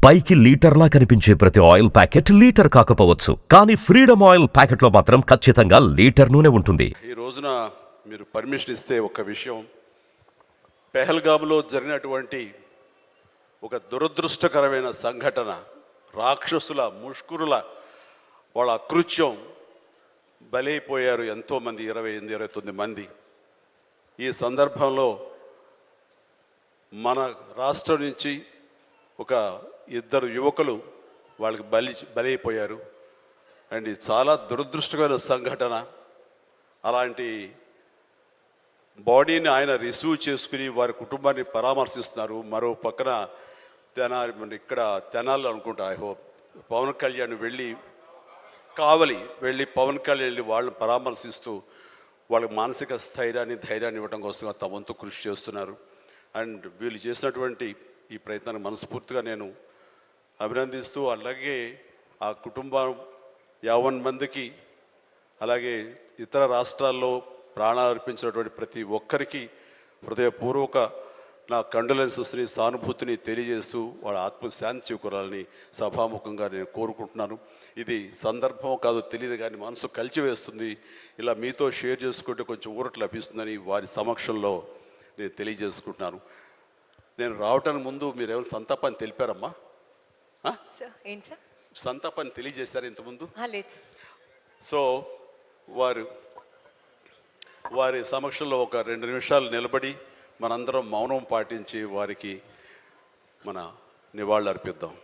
పైకి లీటర్లా కనిపించే ప్రతి ఆయిల్ ప్యాకెట్ లీటర్ కాకపోవచ్చు, కానీ ఫ్రీడమ్ ఆయిల్ ప్యాకెట్లో మాత్రం ఖచ్చితంగా లీటర్ నూనె ఉంటుంది. ఈ రోజున మీరు పర్మిషన్ ఇస్తే ఒక విషయం, పెహల్గామ్లో జరిగినటువంటి ఒక దురదృష్టకరమైన సంఘటన, రాక్షసుల ముష్కరుల వాళ్ళ అకృత్యం, బలైపోయారు ఎంతోమంది, 28-29 మంది. ఈ సందర్భంలో మన రాష్ట్రం నుంచి ఒక 2 యువకులు వాళ్ళకి బలైపోయారు. అండ్ ఇది చాలా దురదృష్టకరమైన సంఘటన. అలాంటి బాడీని ఆయన రిసీవ్ చేసుకుని వారి కుటుంబాన్ని పరామర్శిస్తున్నారు. మరో పక్కన ఇక్కడ తెనాలి అనుకుంటా, ఐ హోప్ పవన్ కళ్యాణ్ కావలి వెళ్ళి పవన్ కళ్యాణ్ వెళ్ళి వాళ్ళని పరామర్శిస్తూ వాళ్ళకి మానసిక స్థైర్యాన్ని, ధైర్యాన్ని ఇవ్వడం కోసం తమ వంతు కృషి చేస్తున్నారు. అండ్ వీళ్ళు చేసినటువంటి ఈ ప్రయత్నాన్ని మనస్ఫూర్తిగా నేను అభినందిస్తూ, అలాగే ఆ కుటుంబం 50 మందికి, అలాగే ఇతర రాష్ట్రాల్లో ప్రాణాలు అర్పించినటువంటి ప్రతి ఒక్కరికి హృదయపూర్వక నా కండోలెన్సెస్ని, సానుభూతిని తెలియజేస్తూ వాళ్ళ ఆత్మశాంతి చేకూరాలని సభాముఖంగా నేను కోరుకుంటున్నాను. ఇది సందర్భం కాదు తెలియదు, కానీ మనసు కలిచివేస్తుంది. ఇలా మీతో షేర్ చేసుకుంటే కొంచెం ఊరట లభిస్తుందని వారి సమక్షంలో నేను తెలియజేసుకుంటున్నాను. నేను రావటానికి ముందు మీరు ఏమైనా సంతాపాన్ని తెలిపారమ్మా? సంతాపాన్ని తెలియజేశారు ఇంతకుముందు? సో వారి సమక్షంలో ఒక 2 నిమిషాలు నిలబడి మనందరం మౌనం పాటించి వారికి మన నివాళులు అర్పిద్దాం.